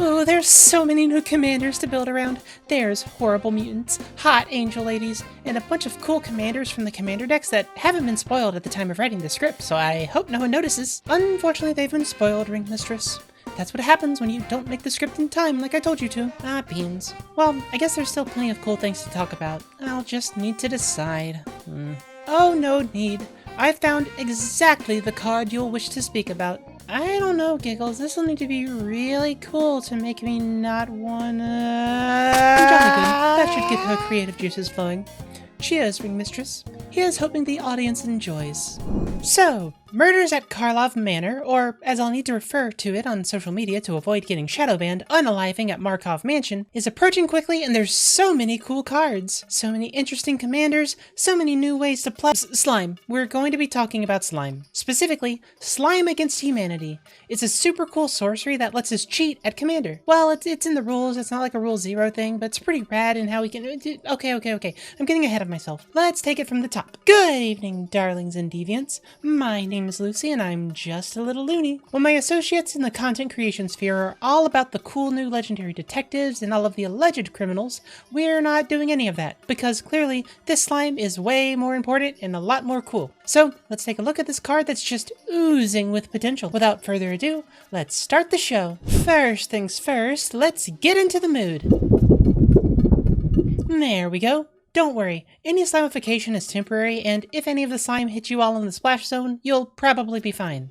Oh, there's so many new commanders to build around. There's horrible mutants, hot angel ladies, and a bunch of cool commanders from the commander decks that haven't been spoiled at the time of writing the script, so I hope no one notices. Unfortunately, they've been spoiled, Ring Mistress. That's what happens when you don't make the script in time like I told you to. Ah, beans. Well, I guess there's still plenty of cool things to talk about. I'll just need to decide. Oh, no need. I've found exactly the card you'll wish to speak about. I don't know, Giggles. This will need to be really cool to make me not wanna... Jolly good. That should get her creative juices flowing. Cheers, Ring Mistress. Here's hoping the audience enjoys. So, Murders at Markov Manor, or as I'll need to refer to it on social media to avoid getting shadow banned, Unaliving at Markov Mansion, is approaching quickly, and there's so many cool cards, so many interesting commanders, so many new ways to play. Slime. We're going to be talking about Slime. Specifically, Slime Against Humanity. It's a super cool sorcery that lets us cheat at Commander. Well, it's in the rules, it's not like a Rule 0 thing, but it's pretty rad in how we can... Okay. I'm getting ahead of myself. Let's take it from the top. Good evening, darlings and deviants. My name is Lucy, and I'm just a little loony. Well, my associates in the content creation sphere are all about the cool new legendary detectives and all of the alleged criminals. We're not doing any of that, because clearly this slime is way more important and a lot more cool. So let's take a look at this card that's just oozing with potential. Without further ado, let's start the show. First things first, let's get into the mood. There we go. Don't worry, any slimification is temporary, and if any of the slime hits you all in the splash zone, you'll probably be fine.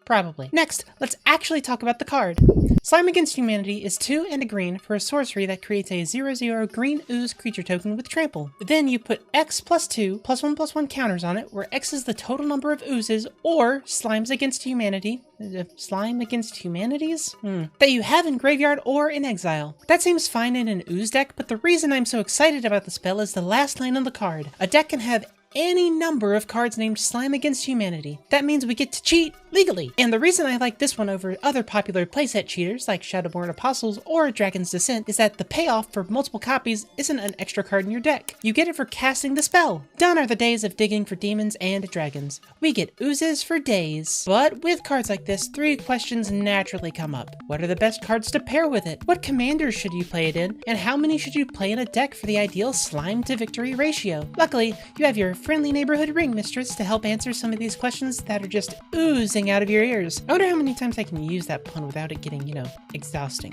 Probably. Next, let's actually talk about the card. Slime Against Humanity is 2 and a green for a sorcery that creates a 0/0 green ooze creature token with trample. Then you put X +2 +1/+1 counters on it, where X is the total number of oozes or slimes against humanity. Slime against humanities? That you have in graveyard or in exile. That seems fine in an ooze deck, but the reason I'm so excited about the spell is the last line on the card. A deck can have any number of cards named Slime Against Humanity. That means we get to cheat legally. And the reason I like this one over other popular playset cheaters like Shadowborn Apostles or Dragon's Descent is that the payoff for multiple copies isn't an extra card in your deck. You get it for casting the spell. Done are the days of digging for demons and dragons. We get oozes for days. But with cards like this, 3 questions naturally come up. What are the best cards to pair with it? What commanders should you play it in? And how many should you play in a deck for the ideal slime to victory ratio? Luckily, you have your friendly neighborhood Ring Mistress to help answer some of these questions that are just oozing out of your ears. I wonder how many times I can use that pun without it getting, exhausting.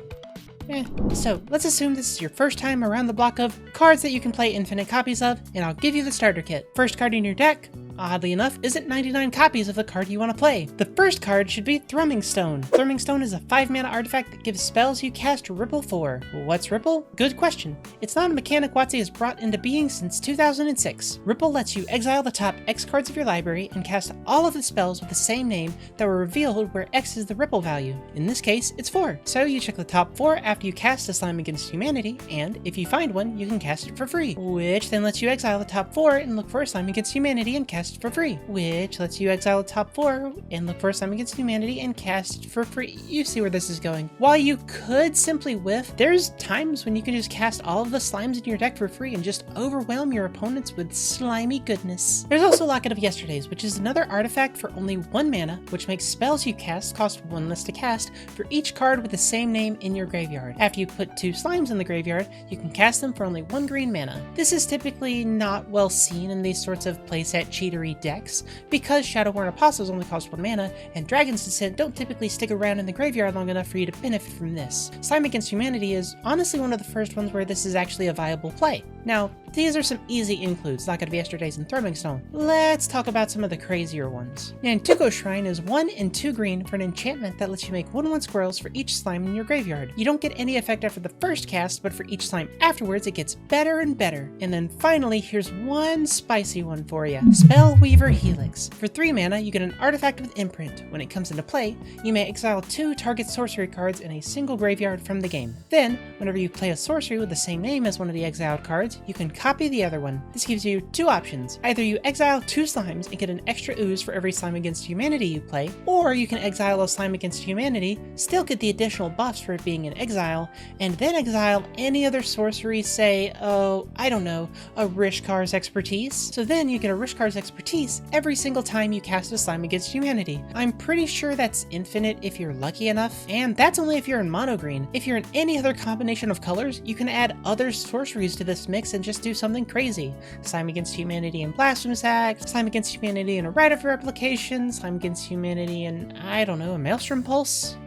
So let's assume this is your first time around the block of cards that you can play infinite copies of, and I'll give you the starter kit. First card in your deck, oddly enough, isn't 99 copies of the card you want to play. The first card should be Thrumming Stone. Thrumming Stone is a 5-mana artifact that gives spells you cast Ripple for. What's Ripple? Good question. It's not a mechanic WotC has brought into being since 2006. Ripple lets you exile the top X cards of your library and cast all of the spells with the same name that were revealed where X is the Ripple value. In this case, it's 4. So you check the top 4 after you cast a Slime Against Humanity, and if you find one, you can cast it for free, which then lets you exile the top 4 and look for a Slime Against Humanity and cast it for free, which lets you exile the top 4 and look for a Slime Against Humanity and cast it for free. You see where this is going. While you could simply whiff, there's times when you can just cast all of the slimes in your deck for free and just overwhelm your opponents with slimy goodness. There's also Locket of Yesterdays, which is another artifact for only 1 mana, which makes spells you cast cost 1 less to cast for each card with the same name in your graveyard. After you put 2 slimes in the graveyard, you can cast them for only 1 green mana. This is typically not well seen in these sorts of playset cheatery decks, because Shadowborn Apostles only cost 1 mana, and Dragon's Descent don't typically stick around in the graveyard long enough for you to benefit from this. Slime Against Humanity is honestly one of the first ones where this is actually a viable play. Now, these are some easy includes, Locket of Yesterdays and Thrumming Stone. Let's talk about some of the crazier ones. Nantuko Shrine is 1 and 2 green for an enchantment that lets you make 1/1 squirrels for each slime in your graveyard. You don't get any effect after the first cast, but for each slime afterwards, it gets better and better. And then finally, here's one spicy one for you. Spellweaver Helix. For 3 mana, you get an artifact with imprint. When it comes into play, you may exile 2 target sorcery cards in a single graveyard from the game. Then, whenever you play a sorcery with the same name as one of the exiled cards, you can copy the other one. This gives you two options. Either you exile 2 slimes and get an extra ooze for every slime against humanity you play, or you can exile a slime against humanity, still get the additional buffs for it being in exile, and then exile any other sorcery, say, oh, I don't know, a Rishkar's Expertise. So then you get a Rishkar's Expertise every single time you cast a slime against humanity. I'm pretty sure that's infinite if you're lucky enough, and that's only if you're in mono green. If you're in any other combination of colors, you can add other sorceries to this mix and just do something crazy. Slime against humanity and Blasphemous Act, slime against humanity and a Rite of Replication, slime against humanity and, I don't know, a Maelstrom Pulse?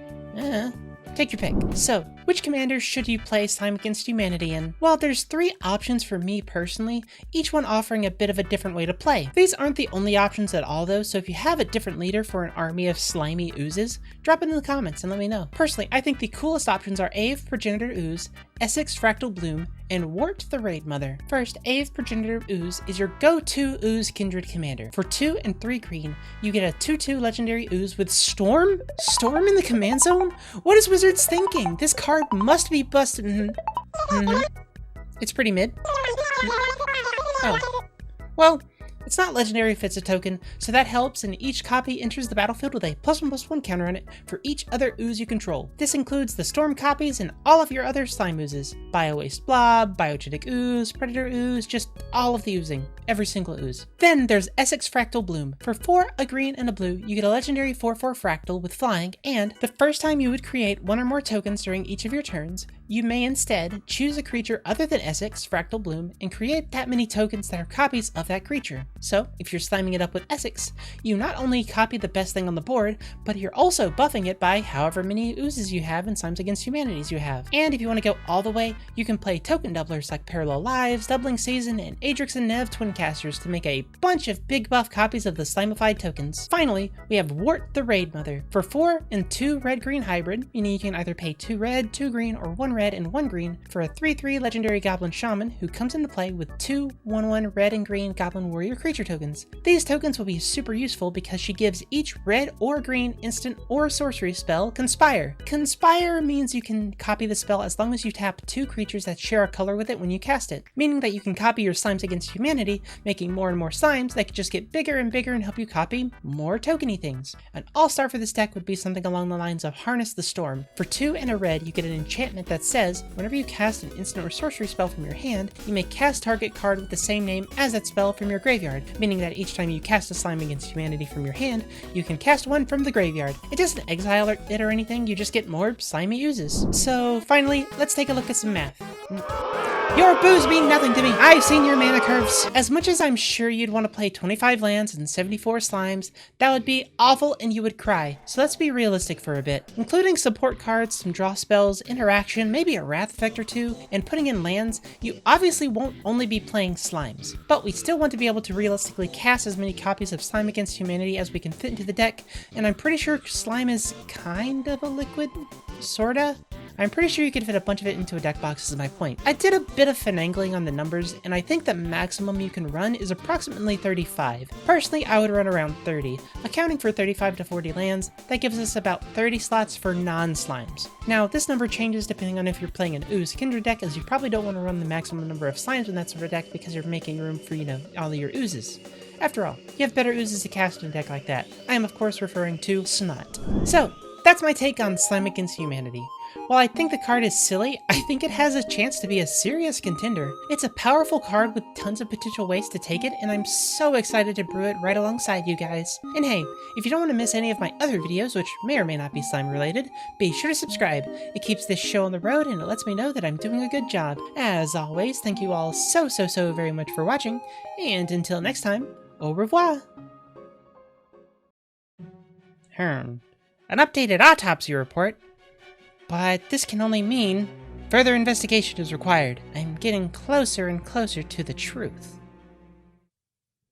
Take your pick. So, which commander should you play Slime Against Humanity in? Well, there's 3 options for me personally, each one offering a bit of a different way to play. These aren't the only options at all though, so if you have a different leader for an army of slimy oozes, drop it in the comments and let me know. Personally, I think the coolest options are Ave Progenitor Ooze, Essex Fractal Bloom, and Wart the Raid Mother. First, Ave Progenitor Ooze is your go-to Ooze Kindred commander. For 2 and 3 green, you get a 2/2 legendary Ooze with Storm? Storm in the command zone? What is Wizards thinking? This card must be busted. It's pretty mid. Oh. Well, it's not legendary if it's a token, so that helps, and each copy enters the battlefield with a +1/+1 counter on it for each other ooze you control. This includes the Storm copies and all of your other slime oozes. Bio-Waste Blob, Biogenic Ooze, Predator Ooze, just all of the oozing. Every single ooze. Then there's Essex Fractal Bloom. For 4, a green, and a blue, you get a legendary 4/4 Fractal with flying, and the first time you would create 1 or more tokens during each of your turns, you may instead choose a creature other than Essex Fractal Bloom and create that many tokens that are copies of that creature. So, if you're sliming it up with Essex, you not only copy the best thing on the board, but you're also buffing it by however many oozes you have and Slimes Against Humanities you have. And if you want to go all the way, you can play token doublers like Parallel Lives, Doubling Season, and Adrix and Nev Twin Casters to make a bunch of big buff copies of the slimified tokens. Finally, we have Wart the Raid Mother. For 4 and 2 red-green hybrid, meaning you can either pay 2 red, 2 green, or 1 red and 1 green for a 3/3 legendary Goblin Shaman who comes into play with 2 1/1 red and green Goblin Warrior creature tokens. These tokens will be super useful because she gives each red or green instant or sorcery spell Conspire. Conspire means you can copy the spell as long as you tap 2 creatures that share a color with it when you cast it, meaning that you can copy your Slimes Against Humanity, making more and more slimes that can just get bigger and bigger and help you copy more tokeny things. An all-star for this deck would be something along the lines of Harness the Storm. For 2 and a red, you get an enchantment that says, whenever you cast an instant or sorcery spell from your hand, you may cast target card with the same name as that spell from your graveyard, meaning that each time you cast a Slime Against Humanity from your hand, you can cast one from the graveyard. It doesn't exile it or anything, you just get more slimy oozes. So finally, let's take a look at some math. Your boos mean nothing to me. I've seen your mana curves. As much as I'm sure you'd want to play 25 lands and 74 slimes, that would be awful and you would cry. So let's be realistic for a bit. Including support cards, some draw spells, interaction, maybe a wrath effect or 2, and putting in lands, you obviously won't only be playing slimes. But we still want to be able to realistically cast as many copies of Slime Against Humanity as we can fit into the deck, and I'm pretty sure slime is kind of a liquid, sorta? I'm pretty sure you could fit a bunch of it into a deck box is my point. I did a bit of finagling on the numbers, and I think the maximum you can run is approximately 35. Personally, I would run around 30. Accounting for 35 to 40 lands, that gives us about 30 slots for non-slimes. Now, this number changes depending on if you're playing an Ooze Kindred deck, as you probably don't want to run the maximum number of slimes in that sort of deck because you're making room for, all of your oozes. After all, you have better oozes to cast in a deck like that. I am of course referring to Snot. So, that's my take on Slime Against Humanity. While I think the card is silly, I think it has a chance to be a serious contender. It's a powerful card with tons of potential ways to take it, and I'm so excited to brew it right alongside you guys. And hey, if you don't want to miss any of my other videos, which may or may not be slime related, be sure to subscribe. It keeps this show on the road and it lets me know that I'm doing a good job. As always, thank you all so very much for watching, and until next time, au revoir! An updated autopsy report? But this can only mean further investigation is required. I'm getting closer and closer to the truth.